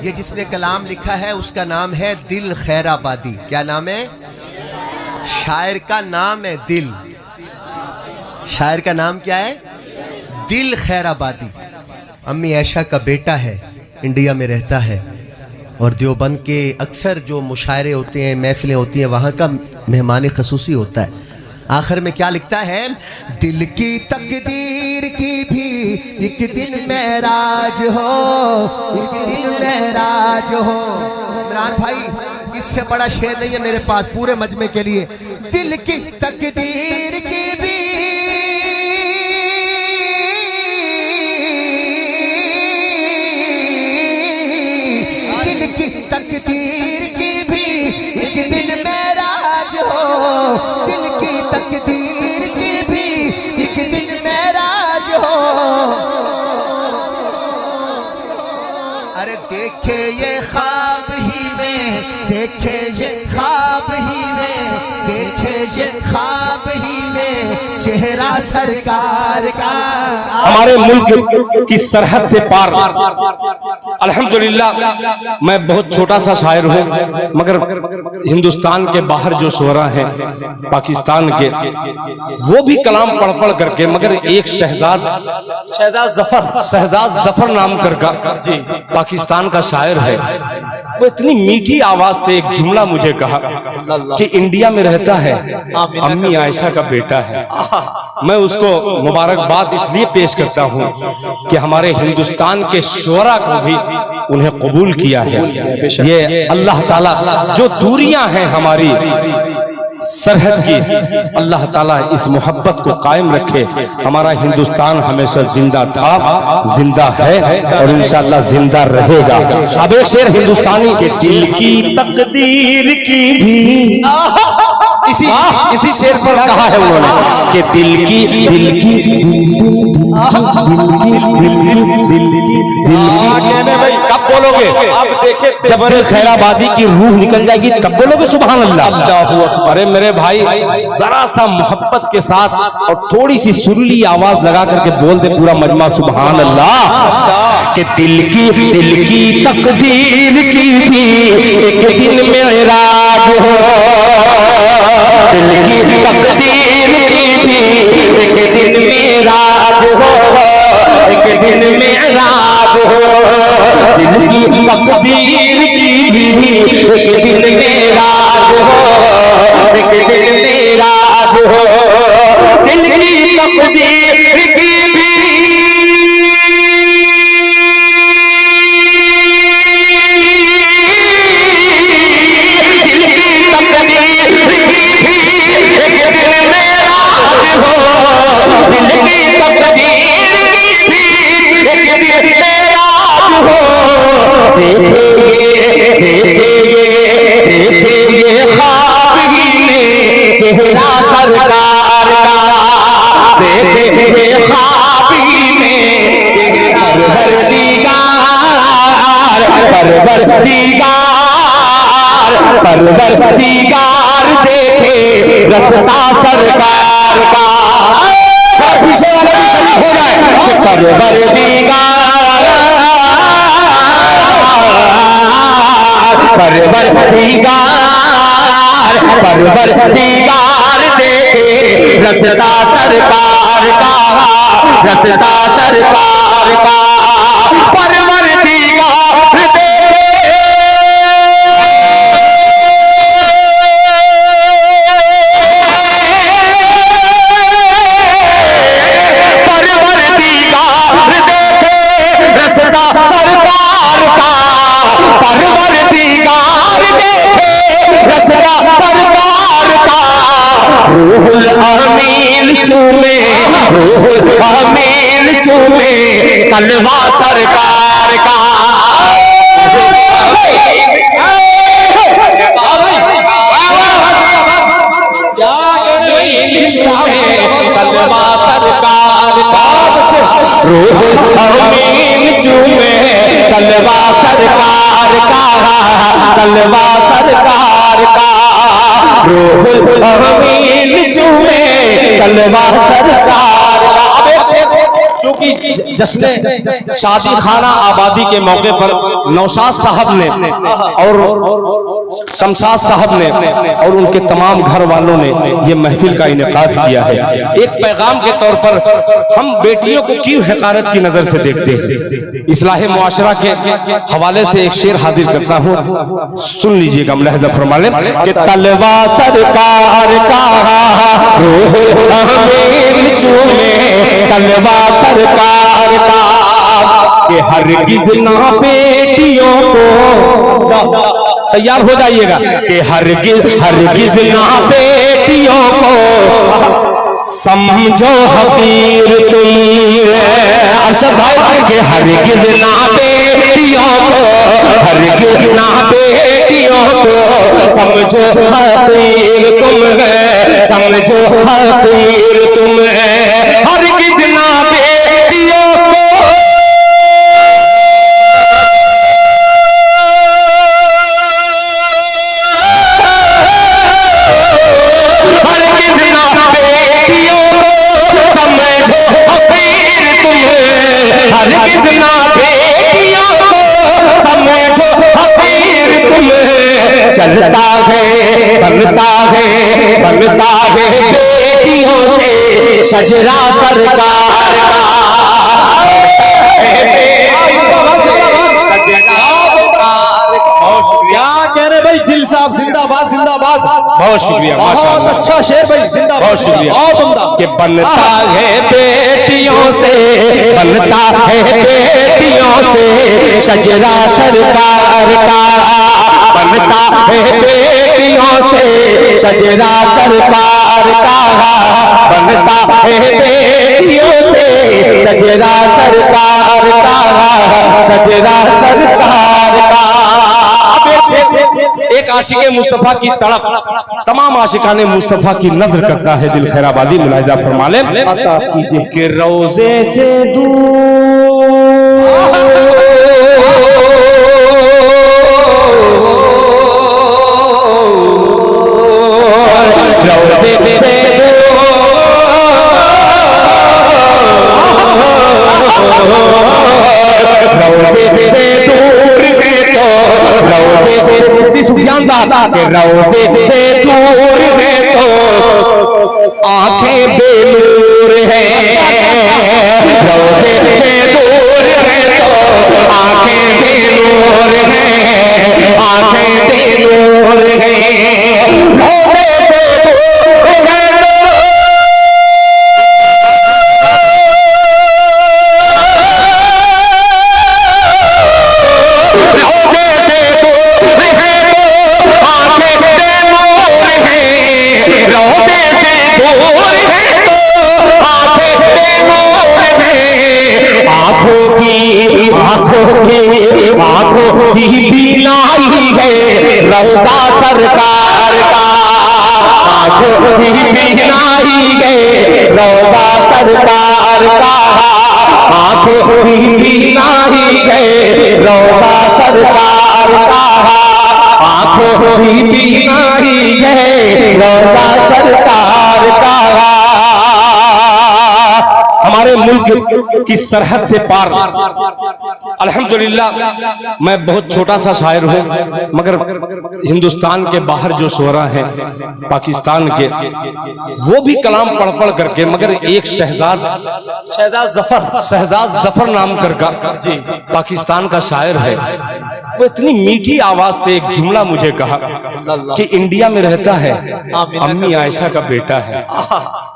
ये जिसने कलाम लिखा है उसका नाम है दिल खैराबादी। क्या नाम है? शायर का नाम है दिल। शायर का नाम क्या है? दिल खैराबादी। अम्मी ऐशा का बेटा है, इंडिया में रहता है और देवबंद के अक्सर जो मुशायरे होते हैं, महफिलें होती हैं, वहाँ का मेहमान खसूसी होता है। आखिर में क्या लिखता है? दिल की तकदीर की भी एक दिन महराज हो, एक दिन महराज हो। इमरान भाई, इससे बड़ा शेर नहीं है मेरे पास पूरे मजमे के लिए। दिल की तकदीर की भी तकदीर की भी एक दिन महराज हो, दिल की तकदीर की भी एक दिन महराज हो। अरे देखे ये ख्वाब ही में, देखे ये ख्वाब ही में, देखे ये ख्वाब ही में चेहरा सरकार का। हमारे मुल्क की सरहद से पार अल्हम्दुलिल्लाह, मैं बहुत छोटा सा शायर हूँ, मगर हिंदुस्तान के बाहर जो शुअरा हैं पाकिस्तान के, वो भी कलाम पढ़ पढ़ करके, मगर एक शहजाद जफर नाम का जी पाकिस्तान का शायर है, वो इतनी मीठी आवाज से एक जुमला मुझे कहा कि इंडिया में रहता है, अम्मी आयशा का बेटा है। मैं उसको मुबारकबाद इसलिए पेश करता हूँ कि हमारे हिंदुस्तान के शुअरा को भी उन्हें कबूल किया है। ये अल्लाह ताला जो दूरियां हैं हमारी सरहद की, अल्लाह ताला इस मोहब्बत को कायम रखे। हमारा हिंदुस्तान हमेशा जिंदा था, जिंदा है और इंशाअल्लाह जिंदा रहेगा। अब एक शेर हिंदुस्तानी के दिल की तकदीर की भी इसी शेर पर कहा है उन्होंने कि दिल की कब बोलोगे? अब देखे जब खैराबादी की रूह निकल जाएगी तब बोलोगे सुभान अल्लाह। अरे मेरे भाई, जरा सा मोहब्बत के साथ और थोड़ी सी सुरीली आवाज लगा करके बोल दे पूरा मजमा सुभान अल्लाह। कि दिल की तकदीर की भी एक दिन मेराज हो, दिल की तकदीर की भी एक दिन मेराज हो, एक दिन मेराज हो, दिल की तकदीर की भी एक दिन मेराज हो, एक दिन मेराज हो, दिल की तकदीर की भी चेहरा सरकार का, देखे ख्वाब में परवरदिगार देखे रास्ता सरकार का। पीछे वाले भी शरीक हो जाए। परवरदिगार देखे रास्ता सरकार का, रास्ता सरकार का। परवरदिगार रूहुल अमीन चूमे, रूहुल अमीन चूमे तलवा सरकार का। तलवा सरकार का, रूहुल अमीन चूमे तलवा सरकार का, तलवा सरकार का। रूहुल अमीन चूमे तलवा सरकार का। अब एक शेर क्योंकि जश्न शादी खाना आबादी के मौके पर नौशाद साहब ने और शमशाद साहब ने और उनके तमाम घर वालों ने ये महफिल का इनेकाद किया है। एक पैगाम के तौर पर हम बेटियों को क्यों हकारत की नजर से देखते हैं, इस्लाह मुआशरा के हवाले से एक शेर हाजिर करता हूँ, सुन लीजिएगा। मुलाहिजा फरमा लें कि तलवा सरकार का तलवा सरकार का कि हरगिज़ ना बेटियों को, तैयार हो जाइएगा, कि हरगिज़ ना बेटियों को समझो हकीर तुम, अरशद भाई के हरगिज़ ना बेटियों को, हरगिज़ ना बेटियों को समझो हकीर तुम है, समझो हकीर तुम है, हरगिज़ ना बेटियों को चलता है बनता है बेटियों से शजरा सरकार क्या कह रहे भाई दिल साहब, जिंदाबाद जिंदाबाद। बहुत शुक्रिया, बहुत अच्छा शेर भाई, जिंदाबाद। बहुत शुक्रिया। और बंदा कि बनता है बेटियों से, बनता है बेटियों से शजरा सरकार का, बनता है बेटियों से शजरा सरकार का, बनता है बेटियों से शजरा सरकार का, शजरा सरकार का। एक आशिक़े मुस्तफा की तड़प तमाम आशिकाने मुस्तफा की नजर करता है दिल खैराबादी। मुलाहिजा फरमा लें कि रोजे से दूर रोज़े से दूर है तो आंखें बेनूर है, रोज़े से दूर है तो आंखें बेनूर है, आंखें बेनूर है, रोज़े से दूर है आंखों की बीनाई है रौज़ा सरकार का, आंखों की बीनाई है रौज़ा सरकार का, आंखों की बीनाई है रौज़ा सरकार का, आंखों की बीनाई है रौज़ा सरकार का। हमारे मुल्क की सरहद से पार अल्हम्दुलिल्लाह, मैं बहुत छोटा सा शायर हूँ, मगर हिंदुस्तान के बाहर जो शोरा हैं पाकिस्तान के, वो भी कलाम पढ़ पढ़ करके, मगर एक शहजाद जफर नाम का जी पाकिस्तान का शायर है, वो इतनी मीठी आवाज से एक जुमला मुझे कहा कि इंडिया में रहता है अम्मी आयशा का बेटा है।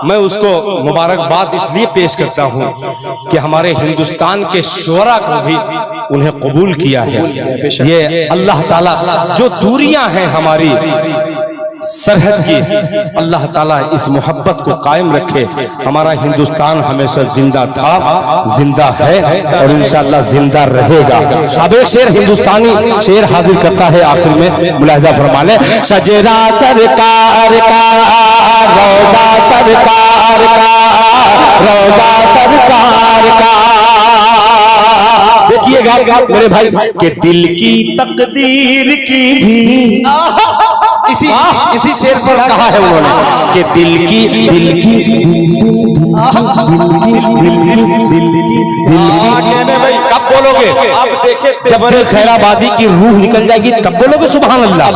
मैं उसको मुबारकबाद इसलिए पेश करता हूँ कि हमारे हिंदुस्तान के शोरा को भी उन्हें कबूल किया है। ये अल्लाह ताला जो दूरियां हैं हमारी सरहद की, अल्लाह ताला इस मोहब्बत को कायम रखे। हमारा हिंदुस्तान हमेशा जिंदा था, जिंदा है और इंशाअल्लाह जिंदा रहेगा। अब एक शेर हिंदुस्तानी शेर हाजिर करता है आखिर में, मुलाहिजा फरमा ले। शजरा सरकार का, रोज़ा सरकार का, रोज़ा सरकार का। देखिएगा मेरे भाई के दिल की तकदीर की भी इसी शेर पर कहा है उन्होंने कि दिल की कहने भाई कब बोलोगे? अब देखे जब दिल खैराबादी की रूह निकल जाएगी तब बोलोगे सुभान अल्लाह।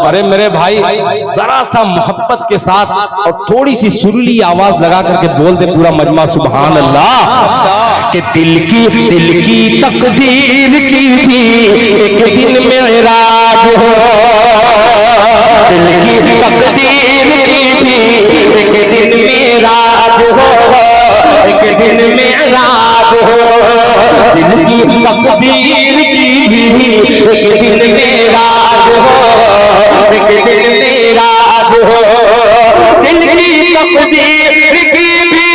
अरे मेरे भाई जरा सा मोहब्बत के साथ और थोड़ी सी सुरीली आवाज लगा करके बोल दे पूरा मजमा सुभान अल्लाह। कि दिल की तकदीर की भी एक दिन मेराज हो, दिल की तकदीर की भी एक दिन मेराज हो, एक दिन मेराज हो, दिल की तकदीर की भी एक दिन मेराज हो, एक दिन मेराज हो, दिल की तकदीर की भी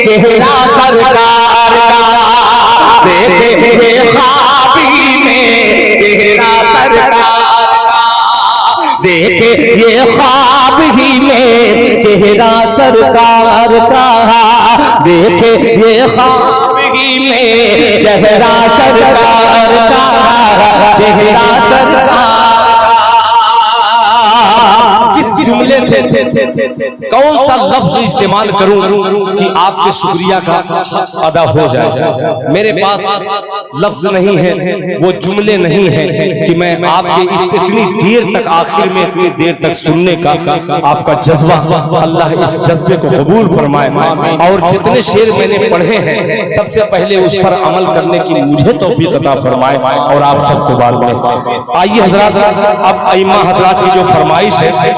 चेहरा सरकार का, देखे ख्वाब में चेहरा सरकार का, देखे ये ख्वाब ही में चेहरा सरकार का, देखे ये ख्वाब ही में चेहरा सरकार का, चेहरा सरकार। किस जुमले से कौन सा लफ्ज इस्तेमाल करूं कि आपके शुक्रिया का अदा हो जाए? मेरे पास लफ्ज नहीं है, वो जुमले नहीं है कि मैं आपके इतनी देर तक, आखिर में इतनी देर तक सुनने का आपका जज्बा, अल्लाह इस जज्बे को कबूल फरमाए। और जितने शेर मैंने पढ़े हैं सबसे पहले उस पर अमल करने की मुझे तौफीक अता फरमाए और आप सबको बाद में। आइए हजरात, अब अइम्मा हजरात की जो फरमाइश है